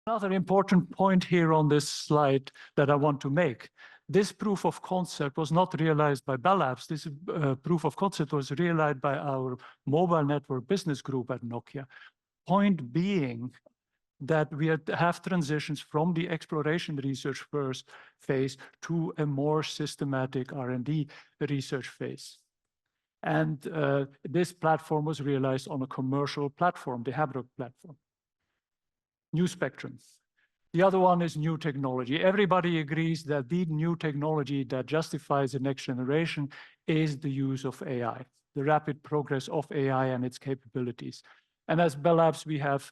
Another important point here on this slide that I want to make. This proof of concept was not realized by Bell Labs. This proof of concept was realized by our mobile network business group at Nokia. Point being that we have transitions from the exploration research first phase to a more systematic R&D research phase. And this platform was realized on a commercial platform, the Habrok platform. New spectrum. The other one is new technology. Everybody agrees that the new technology that justifies the next generation is the use of AI, the rapid progress of AI and its capabilities. And as Bell Labs, we have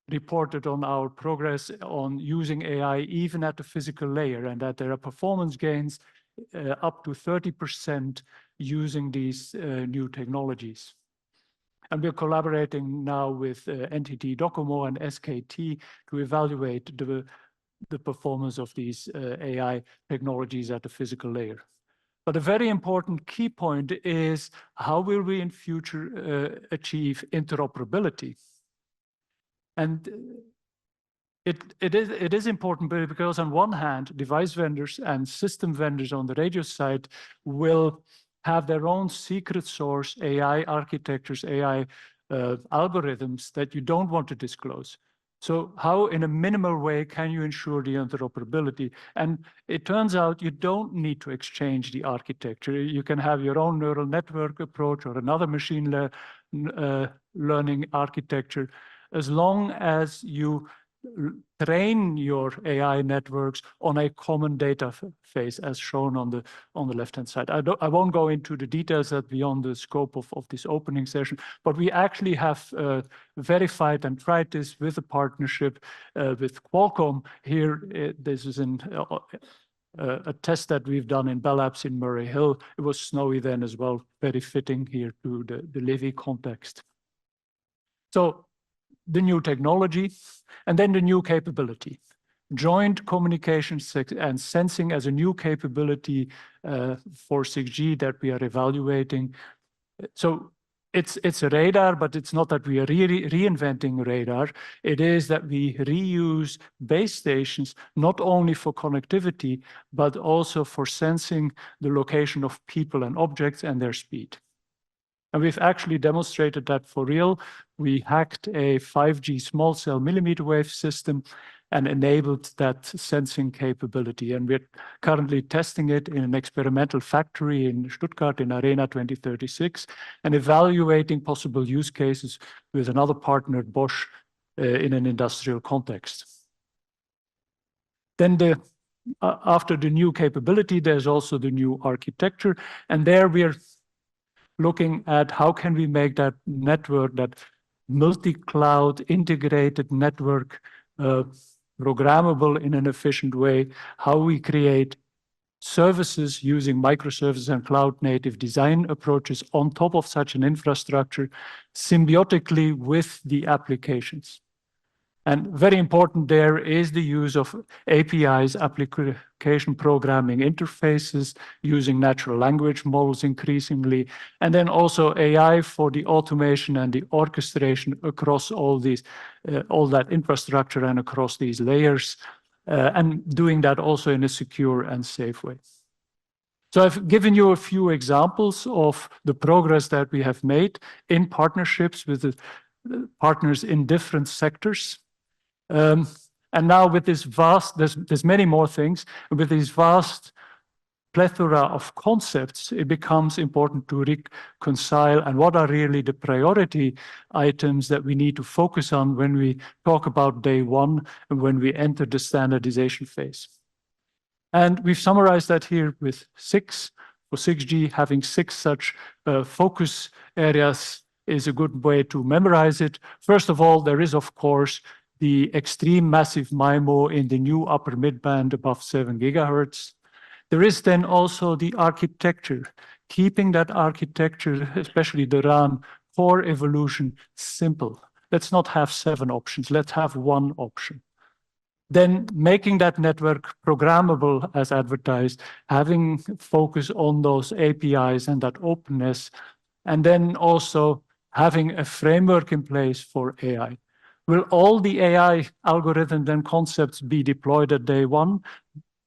reported on our progress on using AI even at the physical layer, and that there are performance gains up to 30% using these new technologies. And we're collaborating now with NTT Docomo and SKT to evaluate the performance of these AI technologies at the physical layer. But a very important key point is how will we in future achieve interoperability? And it is important because on one hand, device vendors and system vendors on the radio side will have their own secret source AI architectures, AI algorithms that you don't want to disclose. So how in a minimal way can you ensure the interoperability? And it turns out you don't need to exchange the architecture. You can have your own neural network approach or another machine learning architecture, as long as you train your AI networks on a common data phase, as shown on the left-hand side. I won't go into the details that beyond the scope of this opening session, but we actually have verified and tried this with a partnership with Qualcomm. Here, this is a test that we've done in Bell Labs in Murray Hill. It was snowy then as well, very fitting here to the Livy context. So the new technology, and then the new capability. Joint communication and sensing as a new capability for 6G that we are evaluating. So it's a radar, but it's not that we are reinventing radar. It is that we reuse base stations, not only for connectivity, but also for sensing the location of people and objects and their speed. And we've actually demonstrated that for real. We hacked a 5G small cell millimeter wave system and enabled that sensing capability. And we're currently testing it in an experimental factory in Stuttgart in Arena 2036 and evaluating possible use cases with another partner, Bosch, in an industrial context. Then after the new capability, there's also the new architecture. And there we're looking at how can we make that network, that multi-cloud integrated network, programmable in an efficient way, how we create services using microservices and cloud-native design approaches on top of such an infrastructure, symbiotically with the applications. And very important there is the use of APIs, application programming interfaces, using natural language models increasingly, and then also AI for the automation and the orchestration across all that infrastructure and across these layers, and doing that also in a secure and safe way. So I've given you a few examples of the progress that we have made in partnerships with the partners in different sectors. And now with this vast, there's many more things, with this vast plethora of concepts, it becomes important to reconcile and what are really the priority items that we need to focus on when we talk about day one and when we enter the standardization phase. And we've summarized that here with 6. For 6G, having 6 such focus areas is a good way to memorize it. First of all, there is, of course, the extreme massive MIMO in the new upper midband above 7 gigahertz. There is then also the architecture, keeping that architecture, especially the RAN core evolution, simple. Let's not have 7 options, let's have 1 option. Then making that network programmable as advertised, having focus on those APIs and that openness, and then also having a framework in place for AI. Will all the AI algorithms and concepts be deployed at day one?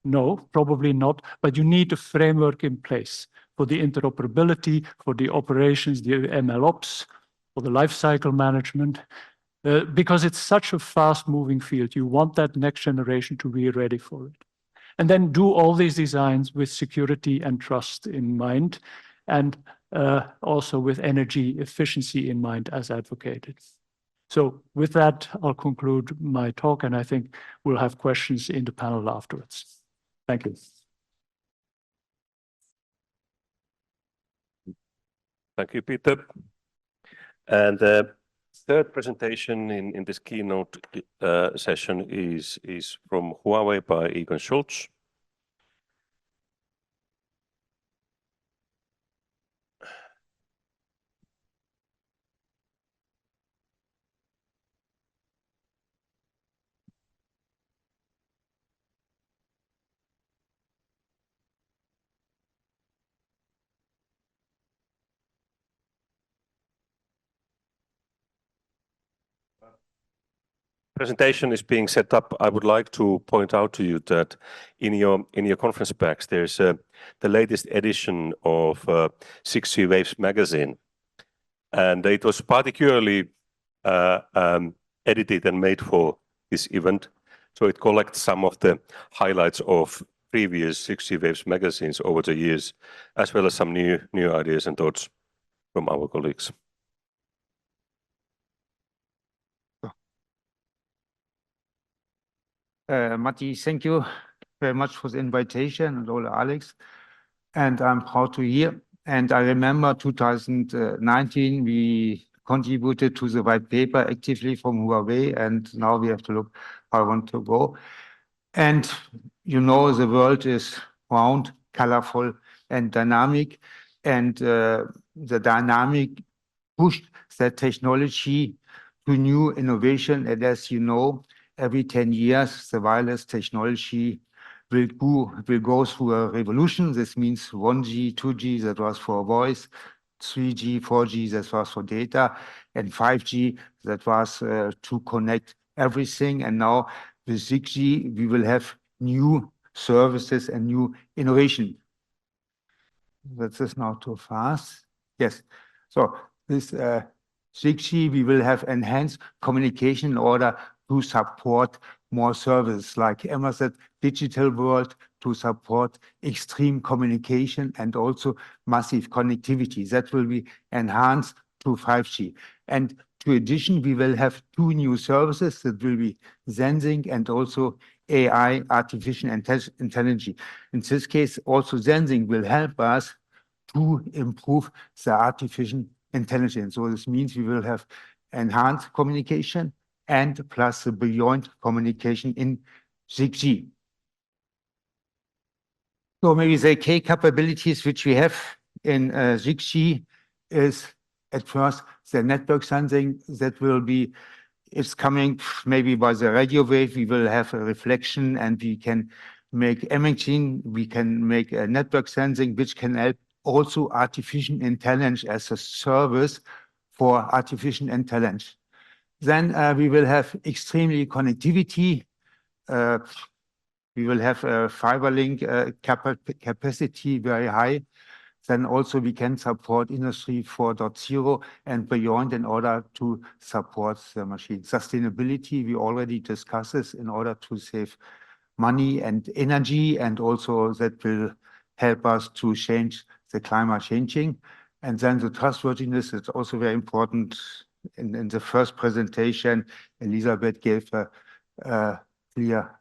No, probably not, but you need a framework in place for the interoperability, for the operations, the MLOps, for the lifecycle management, because it's such a fast-moving field. You want that next generation to be ready for it. And then do all these designs with security and trust in mind, and also with energy efficiency in mind as advocated. So with that, I'll conclude my talk, and I think we'll have questions in the panel afterwards. Thank you. Thank you, Peter. And the third presentation in this keynote session is from Huawei by Egon Schulz. Presentation is being set up. I would like to point out to you that in your conference packs there's the latest edition of 6G Waves magazine, and it was particularly edited and made for this event. So it collects some of the highlights of previous 6G Waves magazines over the years, as well as some new ideas and thoughts from our colleagues. Matti, thank you very much for the invitation, and all Alex. And I'm proud to hear. And I remember 2019, we contributed to the white paper actively from Huawei, and now we have to look how I want to go. And you know, the world is round, colorful, and dynamic. And the dynamic pushed the technology to new innovation. And as you know, every 10 years, the wireless technology will go through a revolution. This means 1G, 2G, that was for voice, 3G, 4G, that was for data, and 5G, that was to connect everything. And now with 6G, we will have new services and new innovation. That is now too fast. Yes. So this 6G, we will have enhanced communication in order to support more services like Emma said, digital world, to support extreme communication and also massive connectivity. That will be enhanced to 5G. And to addition, we will have two new services that will be sensing and also AI, artificial intelligence. In this case, also sensing will help us to improve the artificial intelligence. So this means we will have enhanced communication and plus the beyond communication in 6G. So maybe the key capabilities which we have in 6G is at first the network sensing that will be, it's coming maybe by the radio wave, we will have a reflection and we can make imaging, we can make a network sensing which can help also artificial intelligence as a service for artificial intelligence. Then we will have extremely connectivity. We will have a fiber link capacity very high. Then also we can support Industry 4.0 and beyond in order to support the machine. Sustainability, we already discussed this in order to save money and energy, and also that will help us to change the climate changing. And then the trustworthiness is also very important. In the first presentation, Elisabeth gave a clear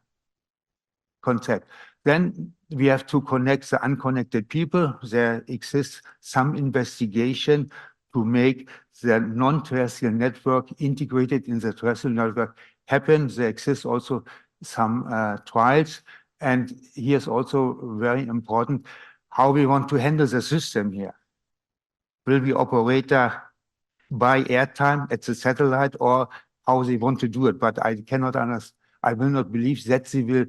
concept. Then we have to connect the unconnected people. There exists some investigation to make the non-terrestrial network integrated in the terrestrial network happen. There exists also some trials. And here's also very important how we want to handle the system here. Will we operator by airtime at the satellite, or how they want to do it? But I cannot understand. I will not believe that they will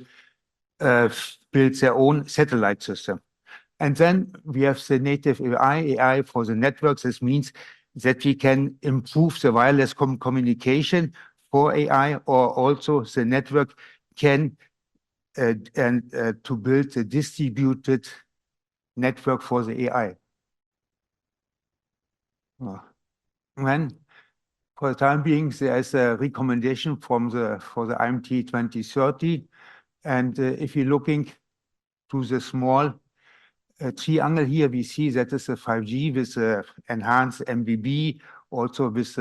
build their own satellite system. And then we have the native AI for the networks. This means that we can improve the wireless communication for AI, or also the network can to build a distributed network for the AI. When for the time being, there is a recommendation from for the IMT 2030, and if you're looking to the small triangle here, we see that is a 5G with enhanced MBB, also with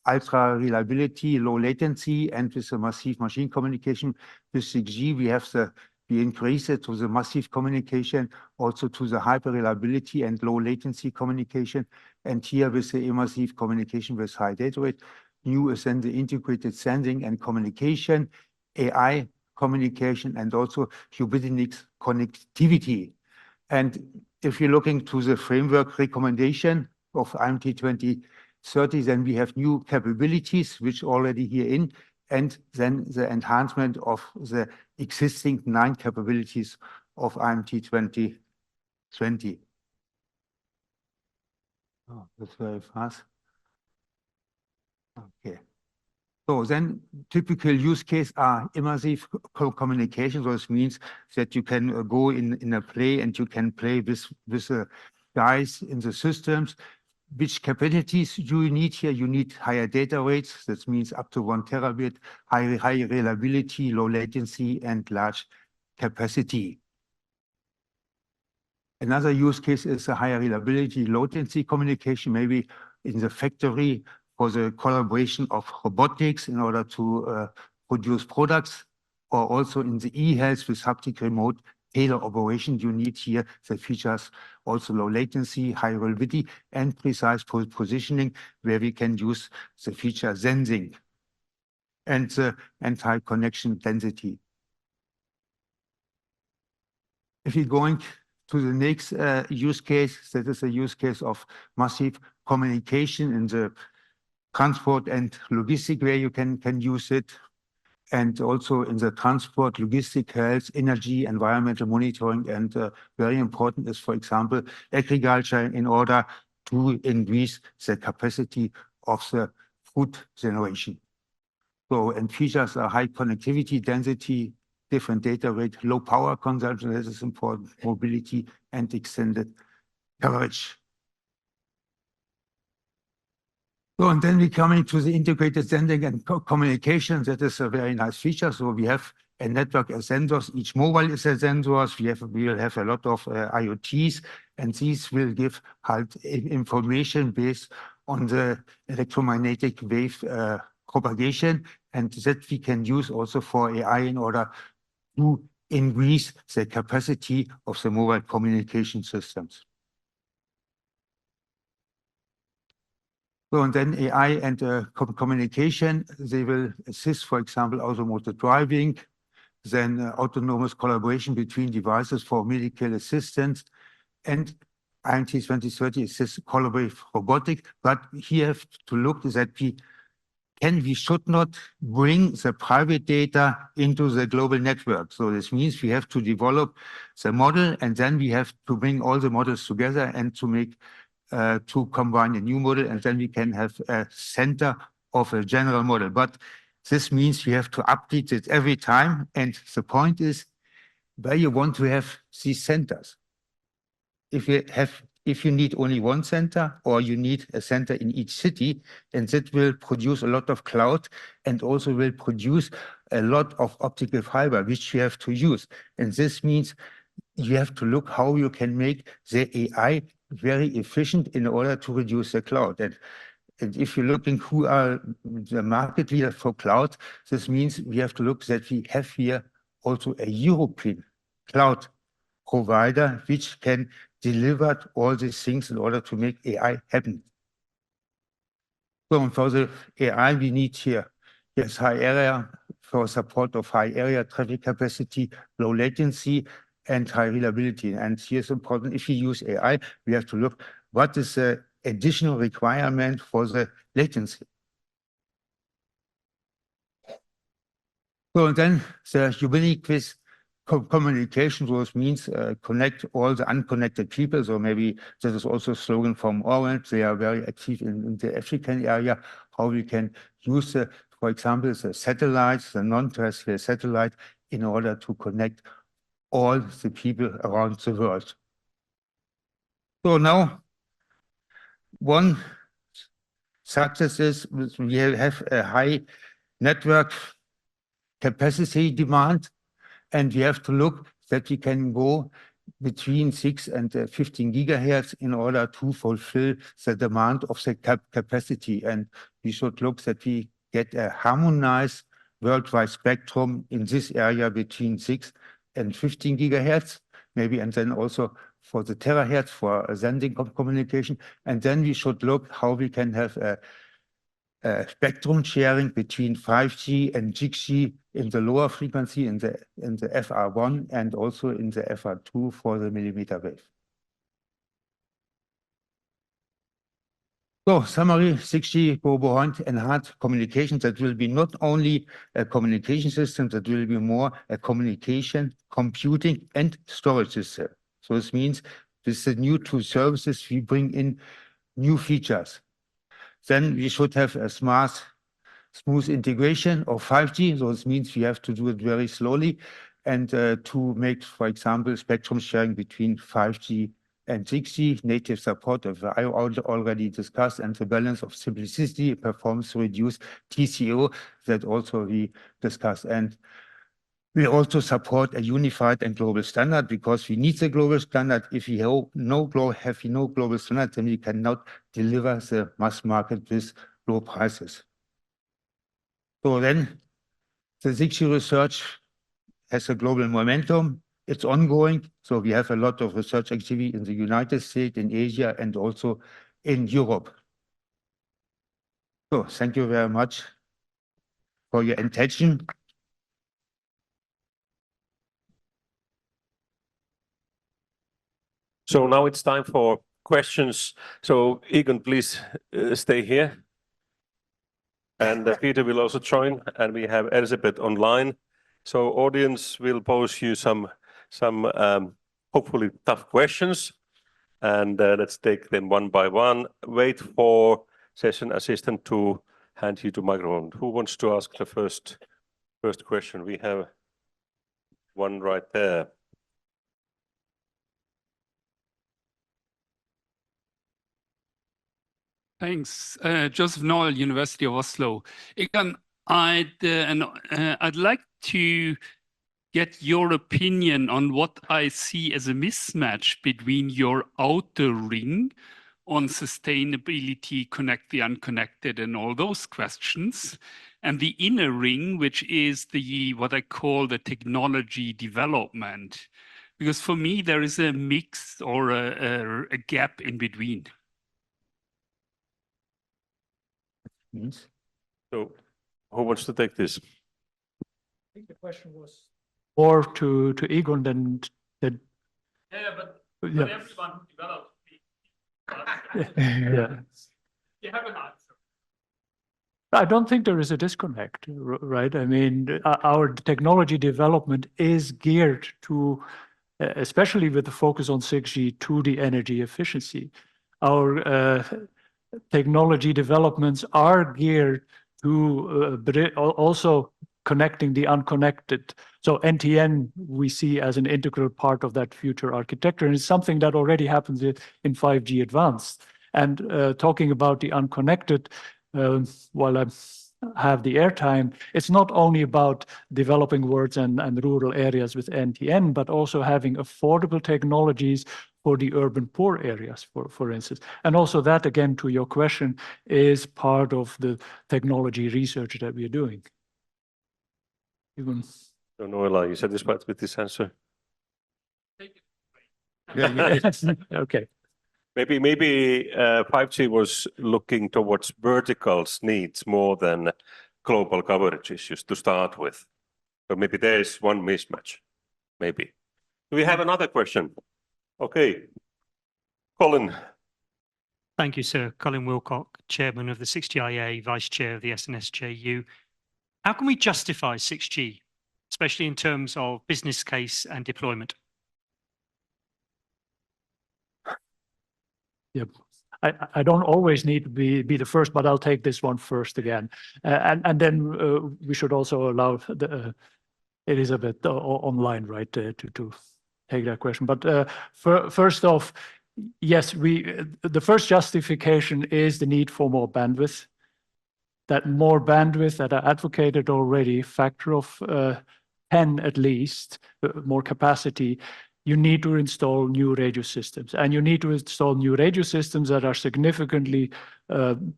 ultra reliability, low latency, and with the massive machine communication. With 6G, we increase it to the massive communication, also to the hyper reliability and low latency communication. And here with the immersive communication with high data rate, new is then the integrated sensing and communication, AI communication, and also ubiquitous connectivity. And if you're looking to the framework recommendation of IMT 2030, then we have new capabilities, which already here in, and then the enhancement of the existing 9 capabilities of IMT 2020. Oh, that's very fast. Okay. So then typical use case are immersive communication. So this means that you can go in a play and you can play with the guys in the systems. Which capabilities do you need here? You need higher data rates. That means up to 1 terabit, high reliability, low latency, and large capacity. Another use case is a higher reliability, low latency communication, maybe in the factory for the collaboration of robotics in order to produce products, or also in the e-health with haptic remote tailor operation. You need here the features also low latency, high reliability, and precise positioning, where we can use the feature sensing and the high connection density. If you're going to the next use case, that is a use case of massive communication in the transport and logistic, where you can use it, and also in the transport, logistic, health, energy, environmental monitoring, and very important is, for example, agriculture, in order to increase the capacity of the food generation. So, and features are high connectivity, density, different data rate, low power consumption, this is important, mobility, and extended coverage. So, and then we come into the integrated sensing and communication. That is a very nice feature. So we have a network of sensors. Each mobile is a sensor. We will have a lot of IoTs, and these will give information based on the electromagnetic wave propagation, and that we can use also for AI in order to increase the capacity of the mobile communication systems. So, and then AI and communication, they will assist, for example, automotive driving, then autonomous collaboration between devices for medical assistance, and IMT 2030 assists collaborative robotics. But here have to look that we should not bring the private data into the global network. So this means we have to develop the model, and then we have to bring all the models together and to make to combine a new model, and then we can have a center of a general model. But this means we have to update it every time. And the point is where you want to have these centers. If you need only one center, or you need a center in each city, and that will produce a lot of cloud and also will produce a lot of optical fiber, which you have to use. And this means you have to look how you can make the AI very efficient in order to reduce the cloud. And if you're looking who are the market leader for cloud, this means we have to look that we have here also a European cloud provider which can deliver all these things in order to make AI happen. So for the AI, we need here, yes, high area for support of high area traffic capacity, low latency, and high reliability. And here's important, if you use AI, we have to look what is the additional requirement for the latency. So and then the ubiquitous communication, which means connect all the unconnected people. So maybe this is also a slogan from Orange. They are very active in the African area, how we can use the for example, the satellites, the non-terrestrial satellite, in order to connect all the people around the world. So now, one success is we have a high network capacity demand, and we have to look that we can go between 6 and 15 gigahertz in order to fulfill the demand of the capacity. And we should look that we get a harmonized worldwide spectrum in this area between 6 and 15 gigahertz, maybe, and then also for the terahertz for sending communication. And then we should look how we can have a spectrum sharing between 5G and 6G in the lower frequency, in the FR1 and also in the FR2 for the millimeter wave. So summary, 6G go beyond enhanced communications. That will be not only a communication system, that will be more a communication, computing and storage system. So this means with the new two services, we bring in new features. Then we should have a smooth integration of 5G. So this means we have to do it very slowly and to make, for example, spectrum sharing between 5G and 6G, native support of I already discussed, and the balance of simplicity, performance, reduce TCO that also we discussed. And we also support a unified and global standard because we need the global standard. If we have no global standard, then we cannot deliver the mass market with low prices. So then the 6G research has a global momentum. It's ongoing. So we have a lot of research activity in the United States, in Asia, and also in Europe. So thank you very much for your attention. So now it's time for questions. So Egon, please stay here. And Peter will also join, and we have Erszebet online. So audience will pose you some hopefully tough questions, and let's take them one by one. Wait for session assistant to hand you the microphone. Who wants to ask the first question? We have one right there. Thanks. Joseph Noel, University of Oslo. Egon, I'd like to get your opinion on what I see as a mismatch between your outer ring on sustainability, connect the unconnected, and all those questions, and the inner ring, which is what I call the technology development. Because for me, there is a mix or a gap in between. So who wants to take this? I think the question was more to Egon than. Yeah, but everyone who develops. Yeah. You have an answer. I don't think there is a disconnect, right? I mean, our technology development is geared to, especially with the focus on 6G, to the energy efficiency. Our technology developments are geared to, but also connecting the unconnected. So NTN we see as an integral part of that future architecture, and it's something that already happens in 5G Advanced. And talking about the unconnected, while I have the airtime, it's not only about developing worlds and rural areas with NTN, but also having affordable technologies for the urban poor areas, for instance. And also that, again, to your question, is part of the technology research that we are doing. So Noel, are you satisfied with this answer? Okay. Maybe 5G was looking towards verticals needs more than global coverage issues to start with. So maybe there is one mismatch. Maybe. Do we have another question? Okay. Colin. Thank you, sir. Colin Wilcock, Chairman of the 6GIA, Vice Chair of the SNS-JU. How can we justify 6G, especially in terms of business case and deployment? Yep. I don't always need to be the first, but I'll take this one first again. And then we should also allow Erszebet online, right, to take that question. But first off, yes, the first justification is the need for more bandwidth. That more bandwidth that I advocated already, factor of 10 at least, more capacity, you need to install new radio systems. And you need to install new radio systems that are significantly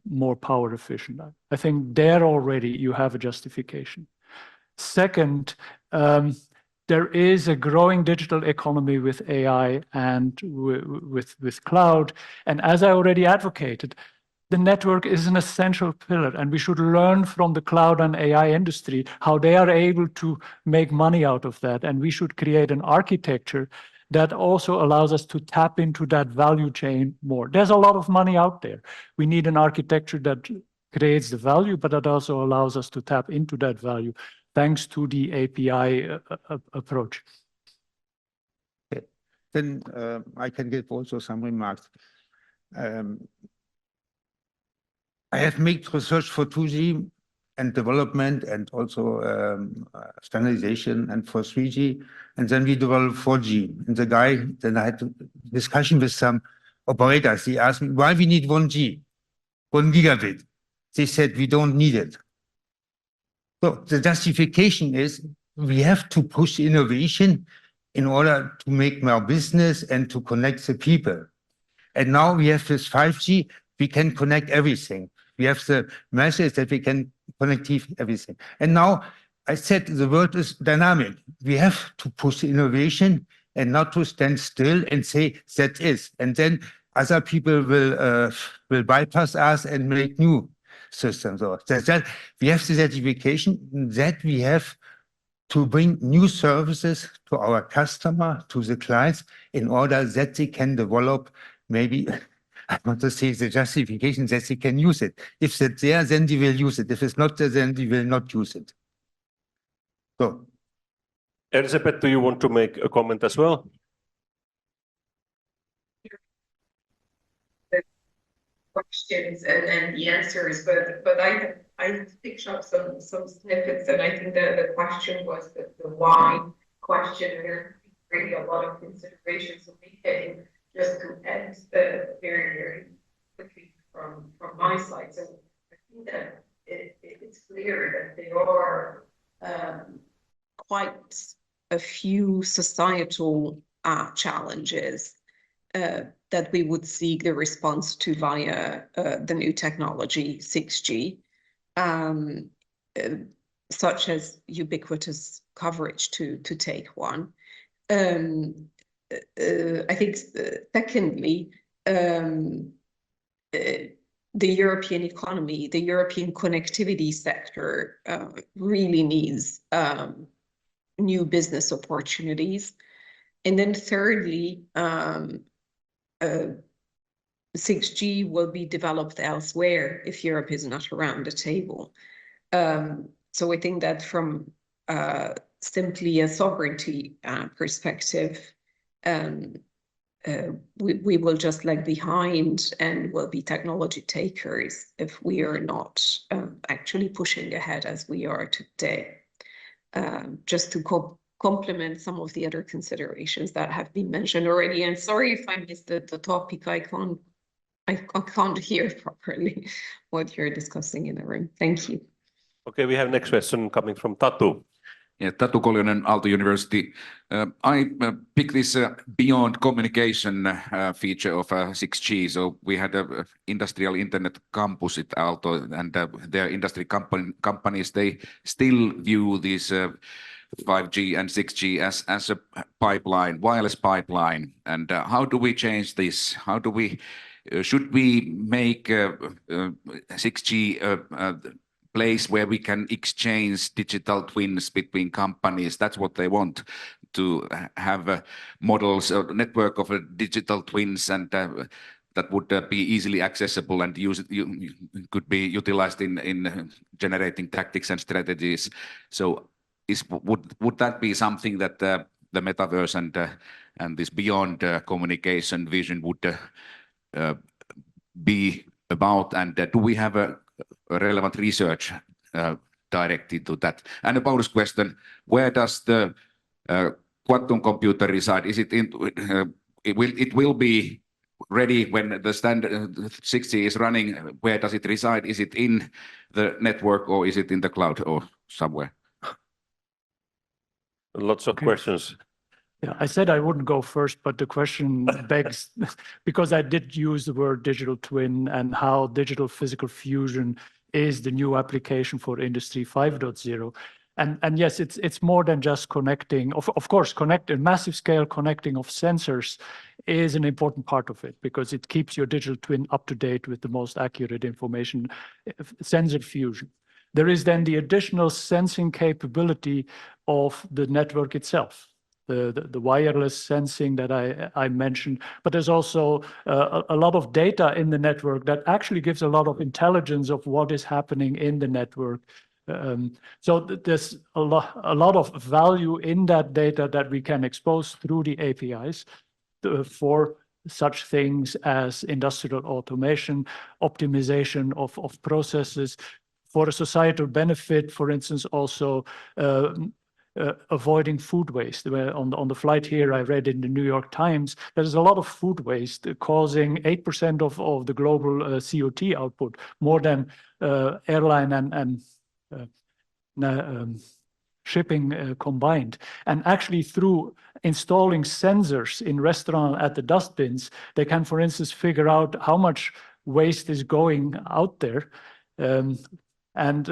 more power efficient. I think there already you have a justification. Second, there is a growing digital economy with AI and with cloud. And as I already advocated, the network is an essential pillar, and we should learn from the cloud and AI industry how they are able to make money out of that. And we should create an architecture that also allows us to tap into that value chain more. There's a lot of money out there. We need an architecture that creates the value, but that also allows us to tap into that value thanks to the API approach. Okay. Then I can give also some remarks. I have made research for 2G and development and also standardization and for 3G. And then we developed 4G. And then I had a discussion with some operators. He asked me why we need 1G, 1 gigabit. They said we don't need it. So the justification is we have to push innovation in order to make more business and to connect the people. And now we have this 5G, we can connect everything. We have the message that we can connect everything. And now I said the world is dynamic. We have to push innovation and not to stand still and say that is. And then other people will bypass us and make new systems. So that we have the certification that we have to bring new services to our customer, to the clients, in order that they can develop maybe, I want to say the justification that they can use it. If it's there, then they will use it. If it's not there, then they will not use it. So. Erszebet, do you want to make a comment as well? Questions and the answers, but I picked up some snippets, and I think that the question was the why question. There's really a lot of considerations, so we can just end very quickly from my side. So I think that it's clear that there are quite a few societal challenges that we would seek the response to via the new technology 6G, such as ubiquitous coverage to take one. I think secondly, the European economy, the European connectivity sector really needs new business opportunities. And then thirdly, 6G will be developed elsewhere if Europe is not around the table. So I think that from simply a sovereignty perspective, we will just lag behind and will be technology takers if we are not actually pushing ahead as we are today. Just to complement some of the other considerations that have been mentioned already. And sorry if I missed the topic. I can't hear properly what you're discussing in the room. Thank you. Okay, we have next question coming from Tatu. Yeah, Tatu Koljonen, Aalto University. I picked this beyond communication feature of 6G. So we had a industrial internet campus at Aalto, and their industry companies, they still view this 5G and 6G as a pipeline, wireless pipeline. And how do we change this? How do we, should we make 6G place where we can exchange digital twins between companies? That's what they want, to have models, a network of digital twins, and that would be easily accessible and could be utilized in generating tactics and strategies. So would that be something that the metaverse and this beyond communication vision would be about, and do we have a relevant research directed to that? And a bonus question, where does the quantum computer reside? Is it in, it will be ready when the standard 6G is running? Where does it reside? Is it in the network or is it in the cloud or somewhere? Lots of questions. Yeah, I said I wouldn't go first, but the question begs, because I did use the word digital twin and how digital physical fusion is the new application for Industry 5.0. And yes, it's more than just connecting. Of course, massive scale connecting of sensors is an important part of it because it keeps your digital twin up to date with the most accurate information, sensor fusion. There is then the additional sensing capability of the network itself. The wireless sensing that I mentioned, but there's also a lot of data in the network that actually gives a lot of intelligence of what is happening in the network. So there's a lot of value in that data that we can expose through the APIs for such things as industrial automation, optimization of processes, for a societal benefit, for instance, also avoiding food waste. On the flight here, I read in the New York Times, there's a lot of food waste causing 8% of the global CO2 output, more than airline and shipping combined. And actually through installing sensors in restaurants at the dustbins, they can, for instance, figure out how much waste is going out there, and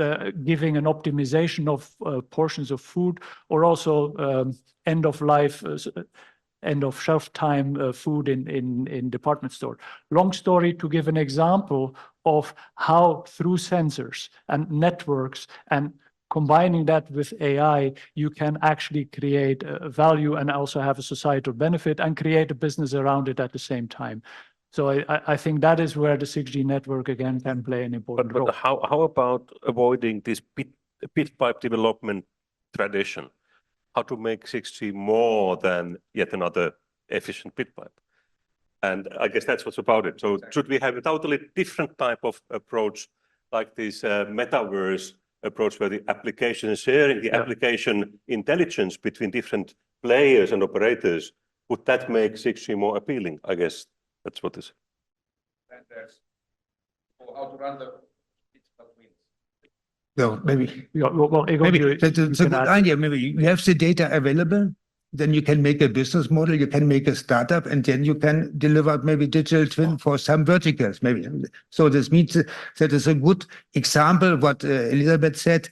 giving an optimization of portions of food, or also end of life, end of shelf time food in department store. Long story to give an example of how through sensors and networks and combining that with AI, you can actually create value and also have a societal benefit and create a business around it at the same time. So I think that is where the 6G network again can play an important role. But how about avoiding this pit pipe development tradition? How to make 6G more than yet another efficient pit pipe? And I guess that's what's about it. So should we have a totally different type of approach, like this metaverse approach, where the application is sharing the application intelligence between different players and operators? Would that make 6G more appealing? I guess that's what this. And there's how to run the So maybe, Well, Egon, maybe that's a good idea. Maybe you have the data available, then you can make a business model, you can make a startup, and then you can deliver maybe digital twin for some verticals, maybe. So this means that is a good example what Erszebet said,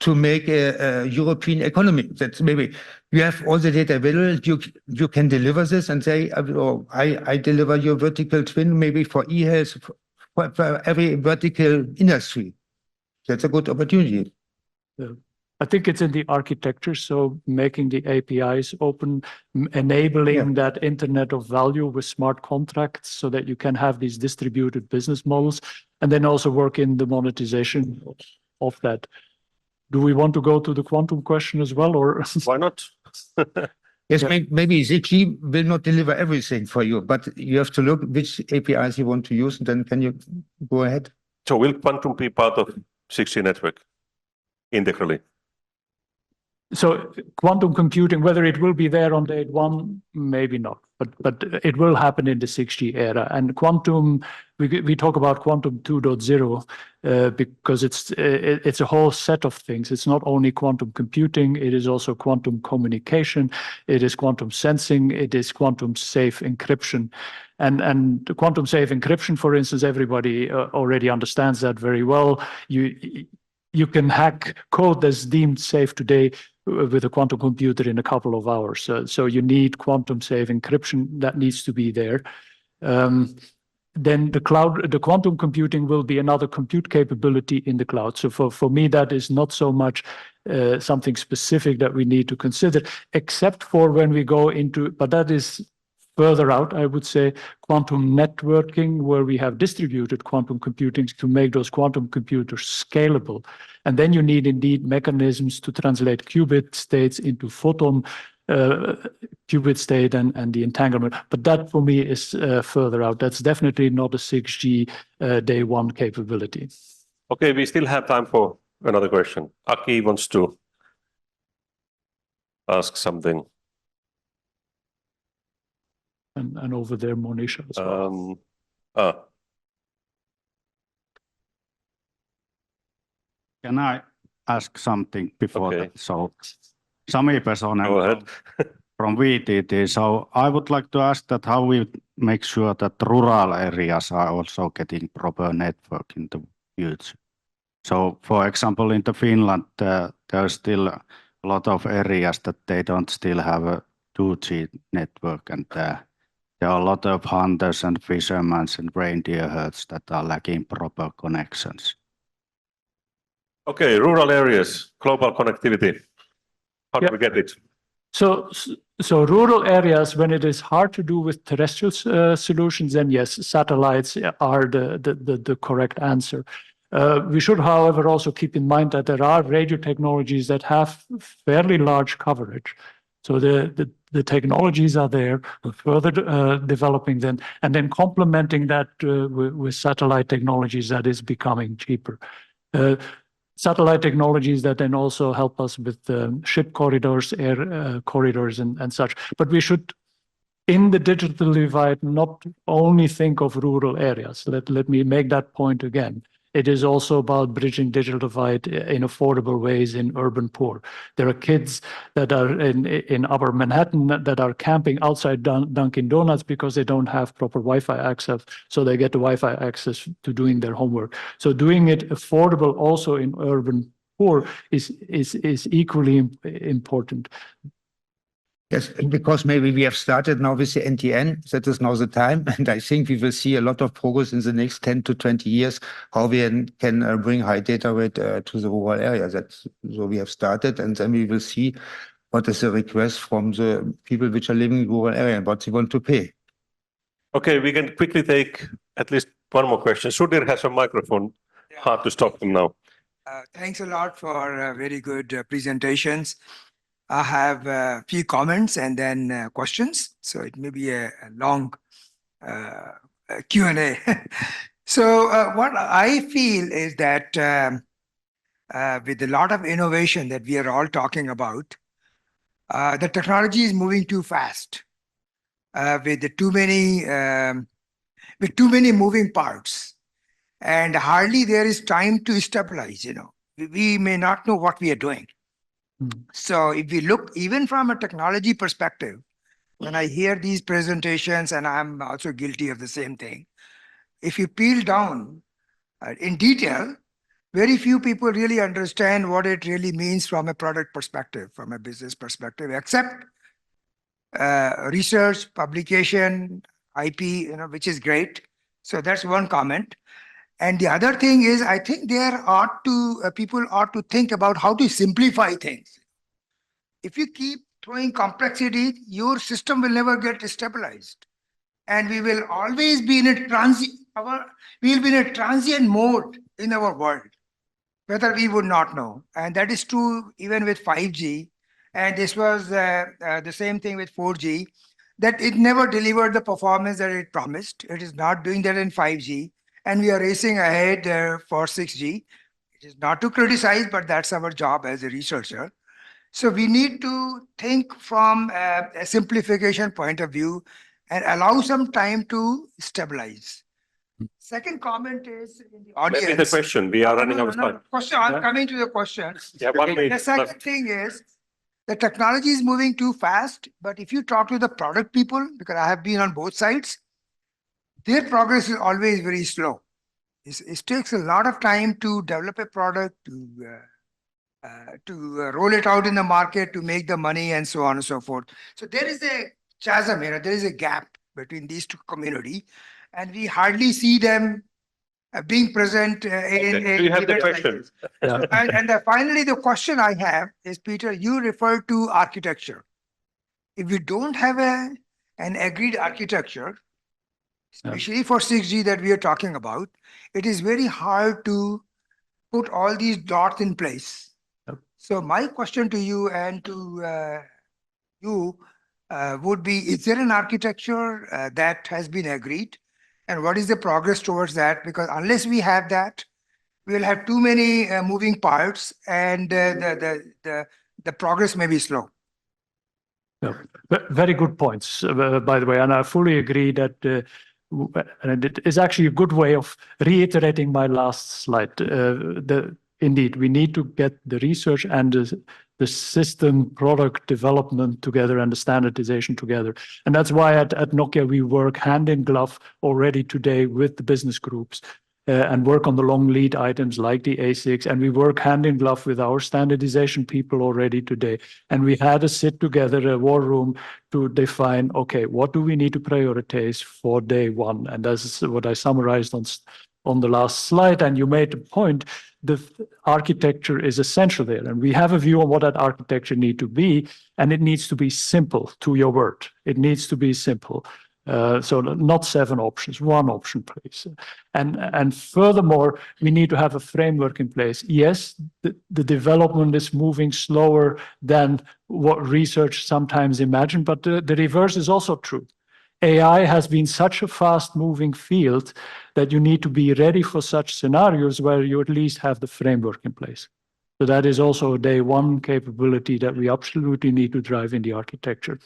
to make a European economy. That maybe you have all the data available, you can deliver this and say, oh, I deliver your vertical twin maybe for e-health, for every vertical industry. That's a good opportunity. Yeah. I think it's in the architecture, so making the APIs open, enabling that Internet of Value with smart contracts so that you can have these distributed business models, and then also work in the monetization of that. Do we want to go to the quantum question as well, or? Why not? Yes, maybe 6G will not deliver everything for you, but you have to look which APIs you want to use, and then can you go ahead? So will quantum be part of 6G network integrally? So quantum computing, whether it will be there on day one, maybe not, but it will happen in the 6G era. And quantum, we talk about quantum 2.0 because it's a whole set of things. It's not only quantum computing, it is also quantum communication, it is quantum sensing, it is quantum safe encryption. And the quantum safe encryption, for instance, everybody already understands that very well. You can hack code that's deemed safe today with a quantum computer in a couple of hours. So you need quantum safe encryption that needs to be there. Then the quantum computing will be another compute capability in the cloud. So for me, that is not so much something specific that we need to consider, except for when we go into, but that is further out, I would say, quantum networking, where we have distributed quantum computing to make those quantum computers scalable. And then you need indeed mechanisms to translate qubit states into photon qubit state and the entanglement. But that for me is further out. That's definitely not a 6G day one capability. Okay, we still have time for another question. Aki wants to ask something. And over there, Monisha as well. Can I ask something before Okay. that? So, Sami Pesonen Go ahead. from VTT. So, I would like to ask that how we make sure that rural areas are also getting proper network in the future. So, for example, in the Finland, there's still a lot of areas that they don't still have a 2G network, and there are a lot of hunters and fishermen and reindeer herds that are lacking proper connections. Okay, rural areas, global connectivity. How do we get it? So rural areas, when it is hard to do with terrestrial solutions, then yes, satellites are the correct answer. We should, however, also keep in mind that there are radio technologies that have fairly large coverage. So the technologies are there, we're further developing them, and then complementing that with satellite technologies that is becoming cheaper. Satellite technologies that then also help us with ship corridors, air corridors, and such. But we should, in the digital divide, not only think of rural areas. Let me make that point again. It is also about bridging digital divide in affordable ways in urban poor. There are kids that are in Upper Manhattan that are camping outside Dunkin' Donuts because they don't have proper Wi-Fi access, so they get the Wi-Fi access to doing their homework. So doing it affordable also in urban poor is equally important. Yes, because maybe we have started now with the NTN, that is now the time, and I think we will see a lot of progress in the next 10 to 20 years, how we can bring high data rate to the rural areas. So we have started, and then we will see what is the request from the people which are living in rural area and what they want to pay. Okay, we can quickly take at least one more question. Sudhir has a microphone. Hard to stop him now. Thanks a lot for very good presentations. I have a few comments and then questions. So it may be a long Q&A. So what I feel is that with a lot of innovation that we are all talking about, the technology is moving too fast with too many moving parts, and hardly there is time to stabilize. We may not know what we are doing. So if we look even from a technology perspective, when I hear these presentations, and I'm also guilty of the same thing, if you peel down in detail, very few people really understand what it really means from a product perspective, from a business perspective, except research, publication, IP, which is great. So that's one comment. And the other thing is, I think people ought to think about how to simplify things. If you keep throwing complexity, your system will never get stabilized. And we will always be in a transient mode in our world, whether we would not know. And that is true even with 5G. And this was the same thing with 4G, that it never delivered the performance that it promised. It is not doing that in 5G. And we are racing ahead for 6G. It is not to criticize, but that's our job as a researcher. So we need to think from a simplification point of view and allow some time to stabilize. Second comment is in the audience. Maybe the question, we are running out of time. Question, I'm coming to the question. Yeah, 1 minute. The second thing is, the technology is moving too fast, but if you talk to the product people, because I have been on both sides, their progress is always very slow. It takes a lot of time to develop a product, to roll it out in the market, to make the money, and so on and so forth. So there is a chasm here, there is a gap between these two communities, and we hardly see them being present in Do you have the question? And finally, the question I have is, Peter, you referred to architecture. If we don't have an agreed architecture, especially for 6G that we are talking about, it is very hard to put all these dots in place. So my question to you and to you would be, is there an architecture that has been agreed? And what is the progress towards that? Because unless we have that, we'll have too many moving parts, and the progress may be slow. Yeah, very good points, by the way, and I fully agree that, and it is actually a good way of reiterating my last slide. Indeed, we need to get the research and the system product development together and the standardization together. And that's why at Nokia we work hand in glove already today with the business groups and work on the long lead items like the ASICs, and we work hand in glove with our standardization people already today. And we had a sit together, a war room, to define, okay, what do we need to prioritize for day one? And that's what I summarized on the last slide, and you made the point, the architecture is essential there. And we have a view on what that architecture needs to be, and it needs to be simple, to your word. It needs to be simple. So not 7 options, 1 option, please. And furthermore, we need to have a framework in place. Yes, the development is moving slower than what research sometimes imagine, but the reverse is also true. AI has been such a fast-moving field that you need to be ready for such scenarios where you at least have the framework in place. So that is also a day one capability that we absolutely need to drive in the architecture.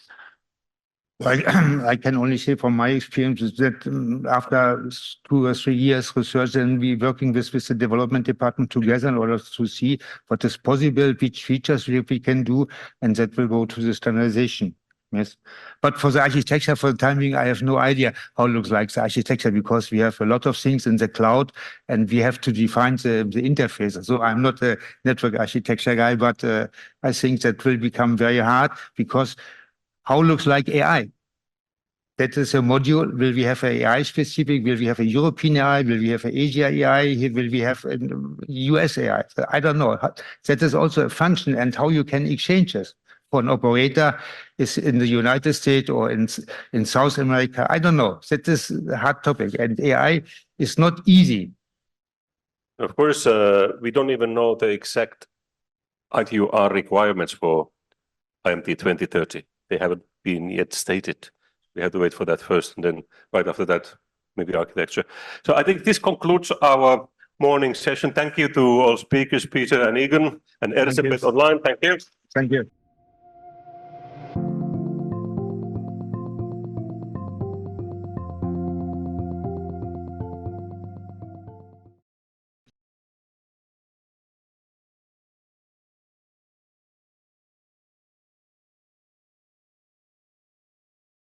I can only say from my experience that after 2 or 3 years research, and we working with the development department together in order to see what is possible, which features we can do, and that will go to the standardization. Yes, but for the architecture, for the time being, I have no idea how it looks like the architecture, because we have a lot of things in the cloud and we have to define the interfaces. So I'm not a network architecture guy, but I think that will become very hard, because how looks like AI? That is a module. Will we have an AI specific? Will we have a European AI? Will we have an Asia AI? Will we have a US AI? I don't know. That is also a function, and how you can exchange this. For an operator is in the United States or in South America. I don't know. That is a hard topic, and AI is not easy. Of course, we don't even know the exact ITUR requirements for IMT 2030. They haven't been yet stated. We have to wait for that first, and then right after that, maybe architecture. So I think this concludes our morning session. Thank you to all speakers, Peter and Egon, and Erszebet online. Thank you. Thank you.